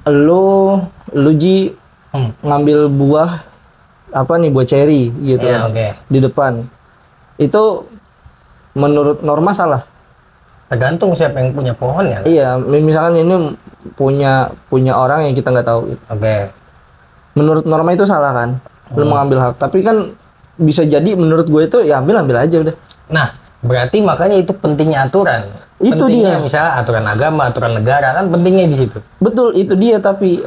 lu Ji ngambil buah apa nih, buah ceri gitu Iya, oke. di depan. Itu menurut norma salah. Tergantung siapa yang punya pohon ya. Iya, misalkan ini punya orang yang kita nggak tahu. Oke. Menurut norma itu salah kan? Lu mengambil hak. Tapi kan bisa jadi menurut gue itu ya ambil aja udah. Nah, berarti makanya itu pentingnya aturan. Itu pentingnya dia. misalnya aturan agama, aturan negara kan pentingnya di situ. Betul, itu dia. Tapi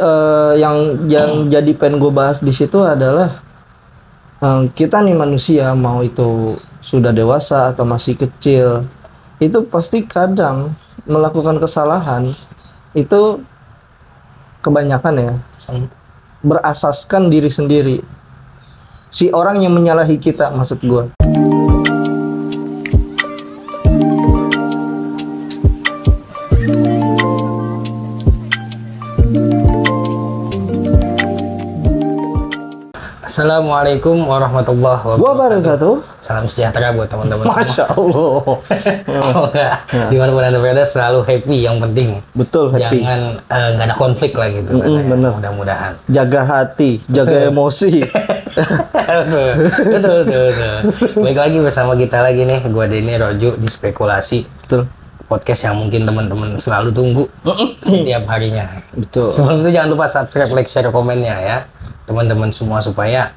yang jadi pengen gue bahas di situ adalah kita nih manusia, mau itu sudah dewasa atau masih kecil, itu pasti kadang melakukan kesalahan. Itu kebanyakan ya berasaskan diri sendiri. Si orang yang menyalahi kita, maksud gue. Assalamualaikum warahmatullahi Wabarakatuh. Salam sejahtera buat teman-teman. Masya Allah. Semoga dimanapun anda berada selalu happy, yang penting. Betul, happy. Jangan nggak ada konflik lah gitu. Bener. Mudah-mudahan. Jaga hati, jaga emosi. betul. Baik lagi bersama kita lagi nih, gua Denny Roju di Spekulasi. Betul. Podcast yang mungkin teman-teman selalu tunggu setiap harinya. Betul. Sebelum itu jangan lupa subscribe, like, share, komennya ya teman-teman semua, supaya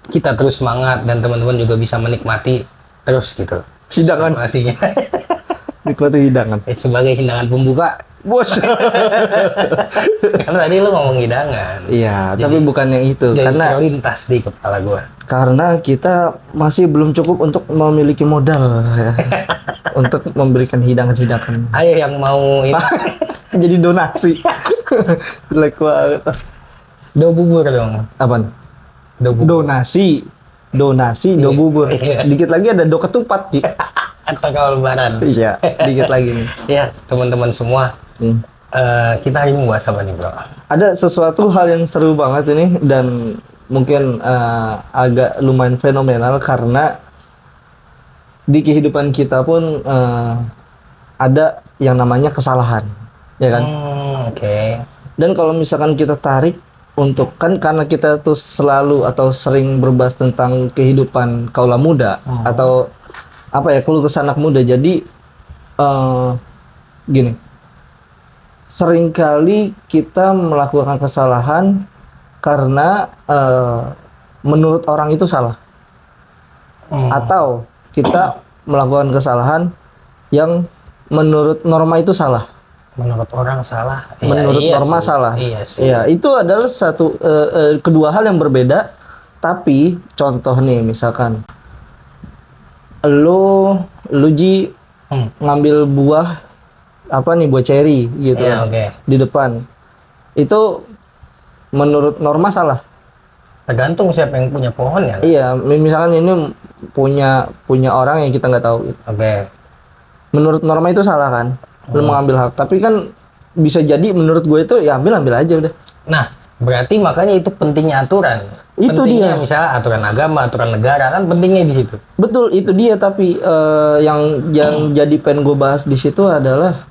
kita terus semangat dan teman-teman juga bisa menikmati terus gitu Hidangan. spekulasinya. Nikmati hidangan. Sebagai hidangan pembuka. Bos. Karena tadi lu ngomong hidangan. Iya, tapi bukan yang itu. Jadi Karena terlintas di kepala gua. Karena kita masih belum cukup untuk memiliki modal ya, untuk memberikan hidangan-hidangan. Ayo yang mau ini. Jadi donasi. Jelek banget. Do bubur dong. Apaan? Do bubur. Donasi, do bubur. Iya. Dikit lagi ada do ketupat, Ci. Atau kalau lebaran. Iya, dikit lagi nih. Ya, teman-teman semua. Kita hari ini bahas apa nih, bro? Ada sesuatu hal yang seru banget ini dan mungkin agak lumayan fenomenal karena di kehidupan kita pun ada yang namanya kesalahan, ya kan? Oke. Dan kalau misalkan kita tarik untuk, kan karena kita tuh selalu atau sering berbahas tentang kehidupan kaula muda atau apa ya, keluh kesah anak muda. Jadi gini, seringkali kita melakukan kesalahan karena menurut orang itu salah, atau kita melakukan kesalahan yang menurut norma itu salah. Menurut orang salah. Menurut norma sih. salah. Iya sih. Iya, itu adalah satu kedua hal yang berbeda. Tapi contoh nih, misalkan lu Ji ngambil buah apa nih, buah ceri gitu di depan. Itu menurut norma salah. Tergantung siapa yang punya pohon ya. Iya, misalkan ini punya orang yang kita nggak tahu. Oke. Menurut norma itu salah kan? Lu mengambil hak. Tapi kan bisa jadi menurut gue itu ya ambil aja udah. Nah, berarti makanya itu pentingnya aturan. Itu pentingnya dia. Misalnya aturan agama, aturan negara kan pentingnya di situ. Betul, itu dia. Tapi yang jadi pengen gue bahas di situ adalah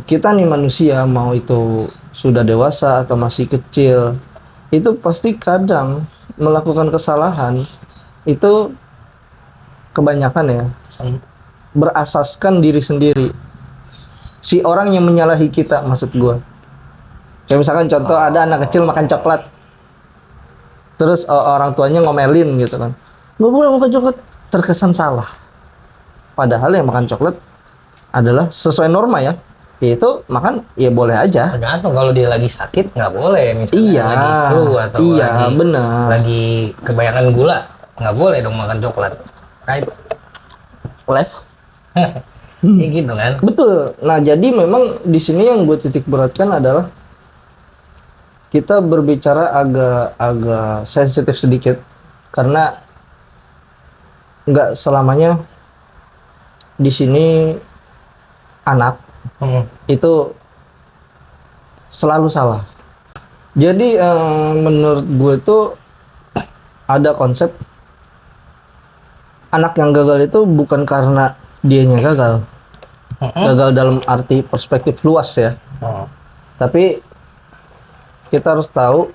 kita nih manusia, mau itu sudah dewasa atau masih kecil, itu pasti kadang melakukan kesalahan. Itu kebanyakan ya berasaskan diri sendiri. Si orang yang menyalahi kita, maksud gue. Kayak misalkan contoh, ada anak kecil makan coklat, terus orang tuanya ngomelin gitu kan, nggak boleh makan coklat, terkesan salah. Padahal yang makan coklat adalah sesuai norma ya, yaitu makan ya boleh aja. Tergantung, kalau dia lagi sakit nggak boleh, misalnya lagi flu atau lagi kebanyakan gula, nggak boleh dong makan coklat, right? Left. Kayak gitu kan? Betul. Nah, jadi memang di sini yang gue titik beratkan adalah kita berbicara agak sensitif sedikit, karena nggak selamanya di sini anak itu selalu salah. Jadi menurut gue tuh ada konsep anak yang gagal itu bukan karena dianya gagal dalam arti perspektif luas ya, tapi kita harus tahu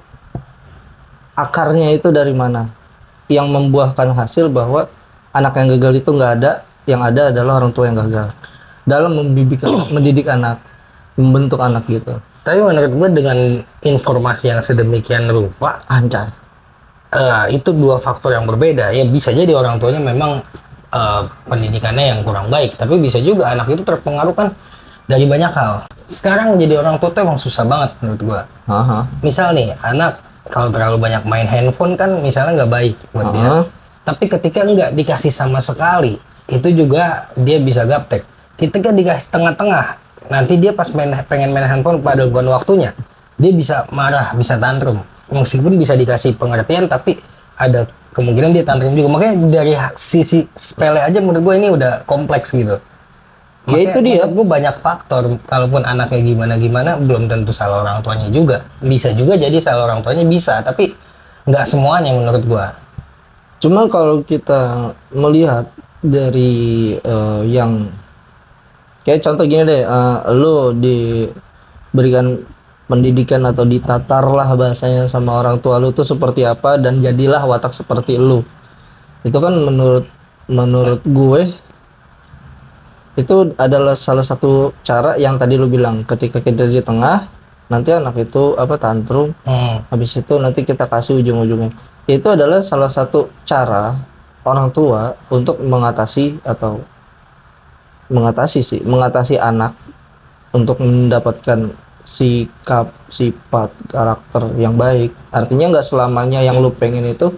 akarnya itu dari mana, yang membuahkan hasil bahwa anak yang gagal itu nggak ada, yang ada adalah orang tua yang gagal dalam mendidik anak, membentuk anak gitu. Tapi menurut gue dengan informasi yang sedemikian rupa, Ancar. Itu dua faktor yang berbeda. Ya bisa jadi orang tuanya memang pendidikannya yang kurang baik, tapi bisa juga anak itu terpengaruh kan dari banyak hal. Sekarang jadi orang tua tuh emang susah banget menurut gua. Misal nih, anak kalau terlalu banyak main handphone kan misalnya nggak baik buat dia. Tapi ketika nggak dikasih sama sekali, itu juga dia bisa gaptek. Ketika dikasih tengah-tengah, nanti dia pas pengen main handphone pada bukan waktunya, dia bisa marah, bisa tantrum. Meskipun bisa dikasih pengertian, tapi ada kemungkinan dia tantrum juga. Makanya dari sisi sepele aja menurut gue ini udah kompleks gitu. Ya itu dia. Gue banyak faktor. Kalaupun anaknya gimana-gimana, belum tentu salah orang tuanya juga. Bisa juga jadi salah orang tuanya bisa, tapi nggak semuanya menurut gue. Cuma kalau kita melihat dari yang kayak contoh gini deh, lo diberikan pendidikan atau ditatar lah bahasanya sama orang tua lu tuh seperti apa dan jadilah watak seperti lu. Itu kan menurut gue itu adalah salah satu cara yang tadi lu bilang, ketika kita di tengah nanti anak itu tantrum, habis itu nanti kita kasih ujung-ujungnya. Itu adalah salah satu cara orang tua untuk mengatasi anak untuk mendapatkan sikap, sifat, karakter yang baik. Artinya nggak selamanya yang lu pengen itu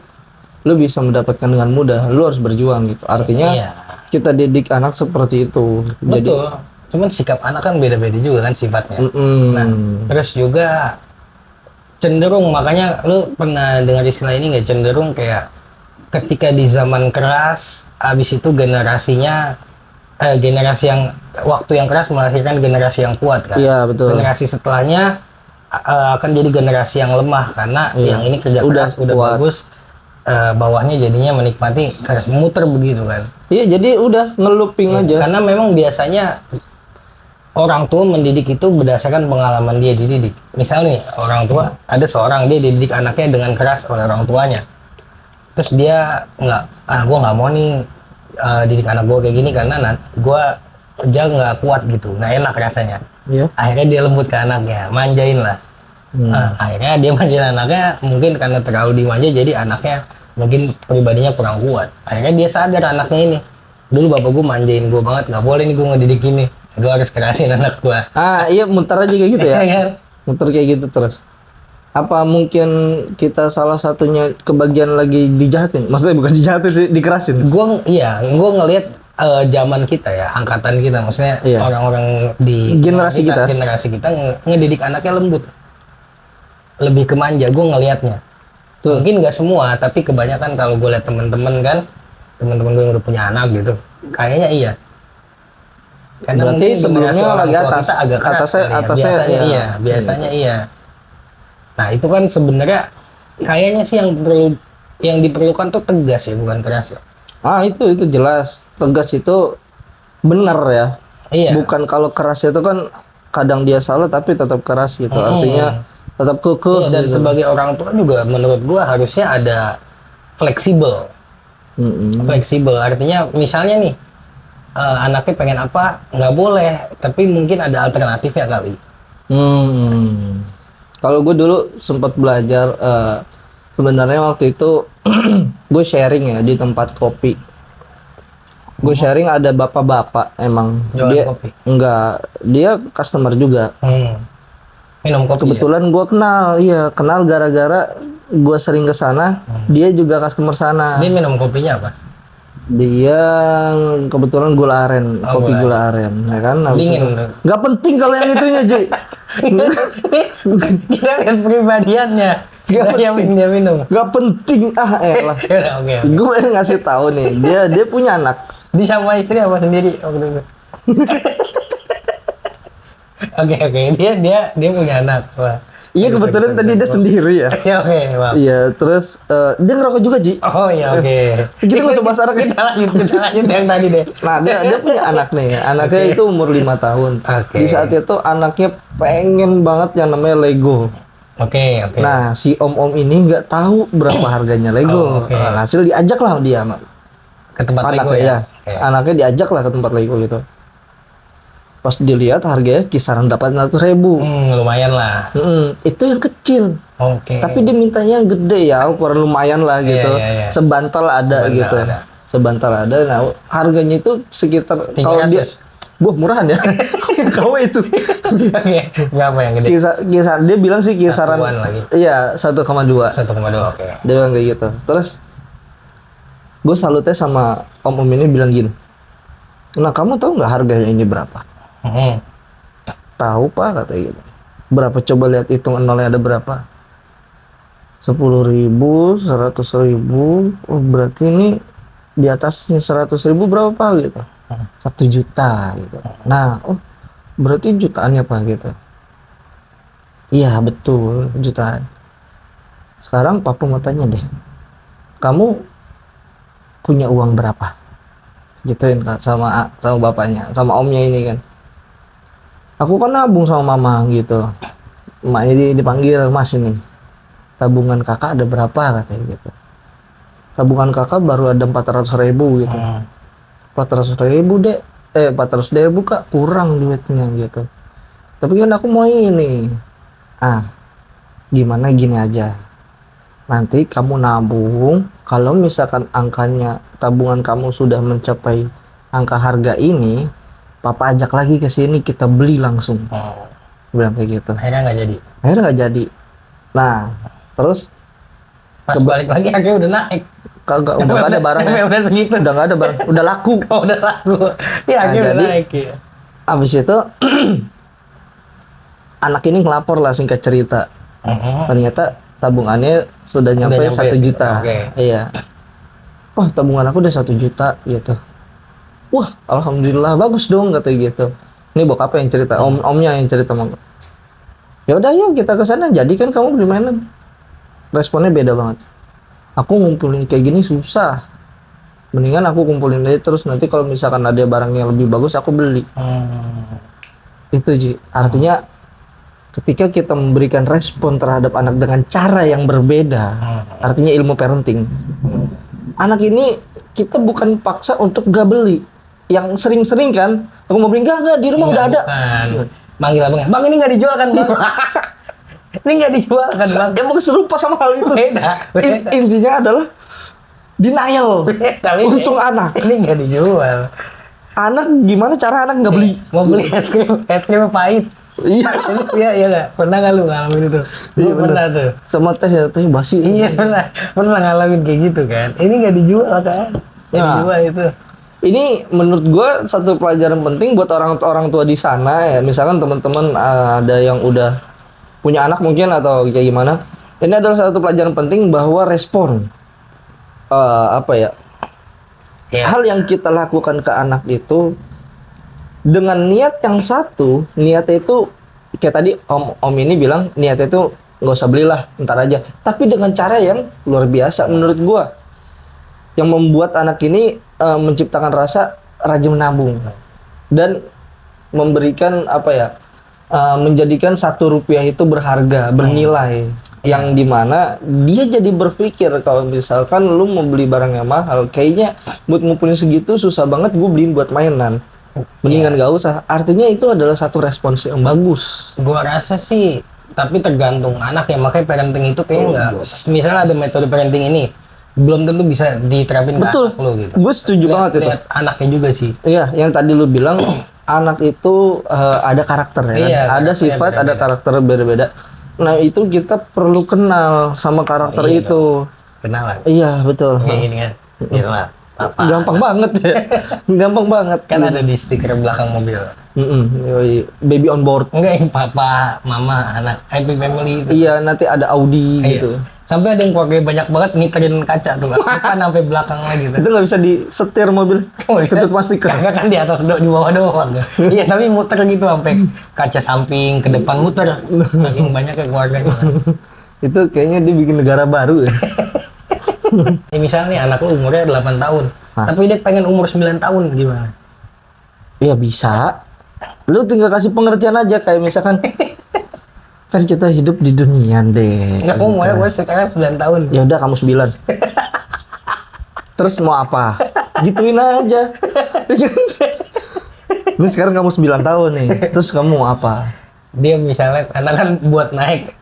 lu bisa mendapatkan dengan mudah, lu harus berjuang gitu. Artinya kita didik anak seperti itu. Betul. Jadi, cuman sikap anak kan beda-beda juga kan sifatnya. Nah, terus juga cenderung, makanya lu pernah dengar istilah ini nggak, cenderung kayak ketika di zaman keras, habis itu generasi yang waktu yang keras melahirkan generasi yang kuat kan. Iya, betul. Generasi setelahnya akan jadi generasi yang lemah karena yang ini kerja keras udah bagus, bawahnya jadinya menikmati muter begitu kan. Iya, jadi udah ngeluping aja. Karena memang biasanya orang tua mendidik itu berdasarkan pengalaman dia dididik. Misalnya nih, orang tua ada seorang dia dididik anaknya dengan keras oleh orang tuanya. Terus dia gua nggak mau nih didik anak gue kayak gini karena gue kerja nggak kuat gitu, nggak enak rasanya. Akhirnya dia lembut ke anaknya, manjain lah. Akhirnya dia manjain anaknya, mungkin karena terlalu dimanja jadi anaknya mungkin pribadinya kurang kuat. Akhirnya dia sadar anaknya ini, dulu bapak gue manjain gue banget, nggak boleh nih gue ngedidik ini, gue harus kerasin anak gue. Iya, muter aja kayak gitu ya. Muter kayak gitu terus. Apa mungkin kita salah satunya kebagian lagi dijahatin? Maksudnya bukan dijahatin sih, dikerasin. Gue ngelihat zaman kita ya, angkatan kita, maksudnya orang-orang di generasi kita ngedidik anaknya lembut, lebih ke manja. Gue ngelihatnya. Mungkin nggak semua, tapi kebanyakan kalau gue lihat teman-teman gue yang udah punya anak gitu, kayaknya iya. Karena berarti sebelumnya lagi atas, kita agak keras atasnya, biasanya iya. Nah itu kan sebenarnya kayaknya sih yang diperlukan tuh tegas ya, bukan keras ya. Itu jelas, tegas itu benar ya. Iya. Bukan kalau keras itu kan kadang dia salah tapi tetap keras gitu. Artinya tetap kekeh. Dan gitu. Sebagai orang tua juga menurut gua harusnya ada fleksibel. Fleksibel artinya misalnya nih anaknya pengen apa nggak boleh, tapi mungkin ada alternatifnya kali. Kalau gue dulu sempat belajar, sebenarnya waktu itu gue sharing ya di tempat kopi. Gue sharing ada bapak-bapak emang. Jualan kopi? Enggak, dia customer juga. Minum kopi. Kebetulan gue kenal gara-gara gue sering ke sana. Dia juga customer sana. Dia minum kopinya apa? Dia kebetulan gula aren, kopi gula aren, ya kan? Dingin. Nggak penting kalau yang itunya, Ji. Kita lihat pribadiannya. Dia minum. Nggak penting, elah. Okay. Gue ngasih tahu nih, dia punya anak. Dia sama istri apa sendiri waktu itu? Oke. Dia punya anak. Wah. Iya, kebetulan tadi dia sendiri ya. Oke. Iya, terus dia ngerokok juga, Ji. Oh iya, oke. Kita nggak usah bahas anak. Kita lanjut yang tadi deh. Nah, dia punya anak nih. Anaknya itu umur 5 tahun. Di saat itu anaknya pengen banget yang namanya Lego. Oke, oke. Nah, si om-om ini nggak tahu berapa harganya Lego. Oh, oke. Nah, hasil diajak lah dia, Ke tempat Lego anaknya ya. ya. Oke. Anaknya diajak lah ke tempat Lego gitu. Pas dilihat harganya kisaran 800.000. Lumayan lah. Itu yang kecil. Oke. Tapi dia mintanya yang gede ya, ukuran lumayan lah Iya, gitu. iya, iya. Sebantal ada Sebantal gitu. ada. Sebantal ada. Nah, harganya itu sekitar kalau dia 300. murahan ya. KW itu. Oke. Berapa yang gede? Kisar dia bilang sih kisaran Satuan lagi. iya 1,2. 1,2. Oke. Dia bilang kayak gitu. Terus gue salutnya sama om ini bilang gini. Nah, kamu tahu nggak harganya ini berapa? Tahu pak, katanya gitu. Berapa, coba lihat hitung nolnya ada berapa? 10.000, 100.000. Oh, berarti ini di atasnya 100.000 berapa pak gitu? 1 juta gitu. Nah, oh berarti jutaannya pak gitu. Iya betul, jutaan. Sekarang papa mau tanya deh, kamu punya uang berapa? Gituin kak sama bapaknya, sama omnya ini kan. Aku kan nabung sama mama gitu. Emaknya dipanggil, mas ini tabungan kakak ada berapa, katanya gitu. Tabungan kakak baru ada 400.000 gitu. 400.000 dek, 400.000 kak, kurang duitnya gitu. Tapi kan aku mau ini. Gimana gini aja. Nanti kamu nabung, kalau misalkan angkanya tabungan kamu sudah mencapai angka harga ini, papa ajak lagi ke sini, kita beli langsung. Bilang kayak gitu. Akhirnya nggak jadi. Nah, terus Pas balik lagi harganya udah naik. kagak, udah nggak ada barangnya. Udah segitu. Udah nggak ada barang, udah laku. Oh, udah laku. Ya, harganya udah jadi, naik ya. Abis itu anak ini ngelapor lah, singkat cerita. Ternyata tabungannya sudah nyampe 1 juta. Oke. Iya. Wah, tabungan aku udah 1 juta gitu. Wah, alhamdulillah, bagus dong, kata gitu. Ini bokap yang cerita, omnya yang cerita. Ya udah yuk kita ke sana, jadi kan kamu beli mainan. Responnya beda banget. Aku ngumpulin kayak gini susah. Mendingan aku kumpulin aja, terus nanti kalau misalkan ada barang yang lebih bagus aku beli. Itu Ji. Artinya ketika kita memberikan respon terhadap anak dengan cara yang berbeda, artinya ilmu parenting. Anak ini kita bukan paksa untuk gak beli. Yang sering-sering kan, aku mau beli, enggak, di rumah udah ada. Manggil abangnya, bang ini nggak dijual kan bang? Ini nggak dijual kan bang? Emang serupa sama hal itu. Beda. Intinya adalah denial. Tapi Untung anak. ini nggak dijual. Anak gimana cara anak nggak beli? Mau beli es krim pahit. Iya. Iya nggak? Pernah nggak lu ngalamin itu? Iya, Pernah tuh. Sama teh basi. Iya pernah ngalamin kayak gitu kan? Ini nggak dijual kan? Nggak dijual itu. Ini menurut gue satu pelajaran penting buat orang tua di sana ya. Misalkan teman-teman ada yang udah punya anak mungkin atau kayak gimana. Ini adalah satu pelajaran penting bahwa respon hal yang kita lakukan ke anak itu dengan niat yang satu, niatnya itu kayak tadi om ini bilang niatnya itu nggak usah belilah, ntar aja. Tapi dengan cara yang luar biasa menurut gue, yang membuat anak ini menciptakan rasa rajin menabung dan memberikan menjadikan 1 rupiah itu berharga, bernilai, yang dimana dia jadi berpikir kalau misalkan lu mau beli barang yang mahal, kayaknya buat ngumpulin segitu susah banget, gue beliin buat mainan, mendingan gak usah. Artinya itu adalah satu respons yang bagus. Gua rasa sih, tapi tergantung anak ya, makanya parenting itu kayaknya nggak. Misalnya ada metode parenting ini, belum tentu bisa diterapin ke anak lu gitu. Gue setuju banget itu. Lihat anaknya juga sih. Iya, yang tadi lu bilang anak itu ada karakter ya kan? Iya, ada sifat, beda-beda. ada karakter beda-beda. Nah, itu kita perlu kenal sama karakter Iya itu. Kenalan. Iya, betul. Kayak gini kan. Gila. Gampang banget ya. Gampang banget. Kan ada di stiker belakang mobil. Yoi. Baby on board. Enggak yang papa, mama, anak, happy family itu. Iya, nanti ada Audi Iya. gitu. Sampai ada yang keluarga banyak banget ngiterin kaca tuh, depan sampai belakang lagi gitu. Itu nggak bisa disetir mobil. Setir plastik kan. Kagak kan di atas di bawah doang. Iya, tapi muter gitu sampai kaca samping ke depan muter. Saking banyaknya keluarganya. Itu kayaknya dia bikin negara baru ya. Misalnya nih anak lu umurnya 8 tahun, tapi dia pengen umur 9 tahun gimana? Ya bisa. Lu tinggal kasih pengertian aja, kayak misalkan kan kita hidup di dunia deh. Enggak, kamu mau ya, gue sekarang 9 tahun. Ya udah kamu 9. Terus mau apa? Gituin aja. Ini sekarang kamu 9 tahun nih. Terus kamu mau apa? Dia misalnya, karena kan buat naik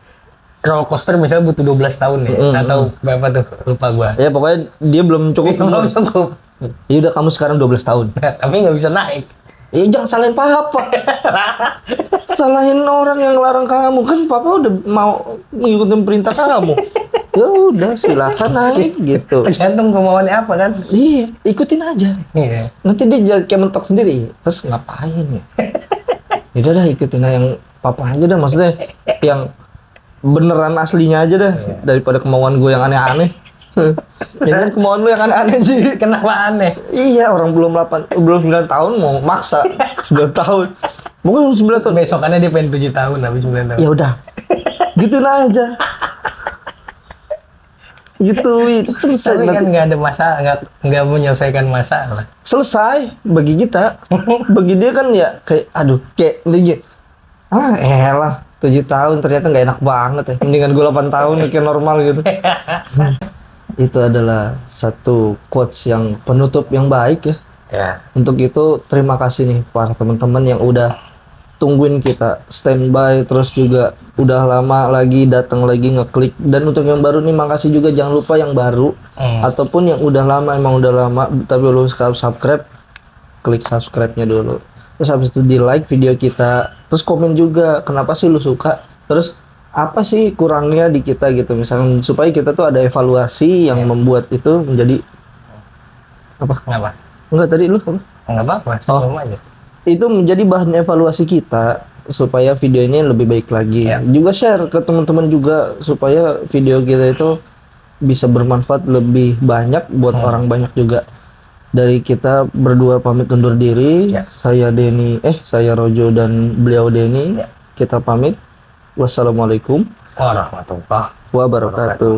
roller coaster misalnya butuh 12 tahun nih. Atau berapa tuh, lupa gua. Ya pokoknya dia belum cukup. Belum cukup. Ya udah kamu sekarang 12 tahun. Tapi nggak bisa naik. Ya jangan salahin papa. Salahin orang yang larang kamu. Kan papa udah mau ngikutin perintah kamu. Ya udah silakan naik gitu. Tergantung kemauannya apa kan. Iya, ikutin aja. Iya. Nanti dia kayak mentok sendiri. Terus ngapain ya? Udah dah ikutin aja yang papa aja dah, maksudnya yang beneran aslinya aja dah, daripada kemauan gue yang aneh-aneh. Ya kan kemauan lu yang aneh-aneh sih. Kenapa aneh? Iya, orang belum 9 tahun mau maksa 9 tahun. Mungkin 9 tahun. Besokannya dia pengen 7 tahun, habis 9 tahun. Ya udah. Gituin aja. Gitu, itu selesai. Tapi kan Nanti nggak ada masalah, nggak menyelesaikan masalah. selesai bagi kita. Bagi dia kan ya kayak aduh, kayak dia. Elah, 7 tahun ternyata nggak enak banget ya. Mendingan gue 8 tahun kayak normal gitu. Itu adalah satu quotes yang penutup yang baik ya. Ya. Untuk itu terima kasih nih para teman-teman yang udah tungguin kita standby, terus juga udah lama lagi datang lagi ngeklik. Dan untuk yang baru nih makasih juga, jangan lupa yang baru ataupun yang udah lama, emang udah lama tapi belum subscribe, klik subscribe-nya dulu. Terus habis itu di like video kita, terus komen juga kenapa sih lu suka, terus apa sih kurangnya di kita gitu, misalnya supaya kita tuh ada evaluasi yang membuat itu menjadi apa? Kenapa? Enggak, tadi lu apa? Nggak apa-apa, senyum aja. Itu menjadi bahan evaluasi kita supaya videonya lebih baik lagi. Ya. Juga share ke teman-teman juga supaya video kita itu bisa bermanfaat lebih banyak buat orang banyak juga. Dari kita berdua pamit undur diri. Ya. Saya Rojo dan beliau Denny. Ya. Kita pamit. Wassalamualaikum Warahmatullahi wabarakatuh.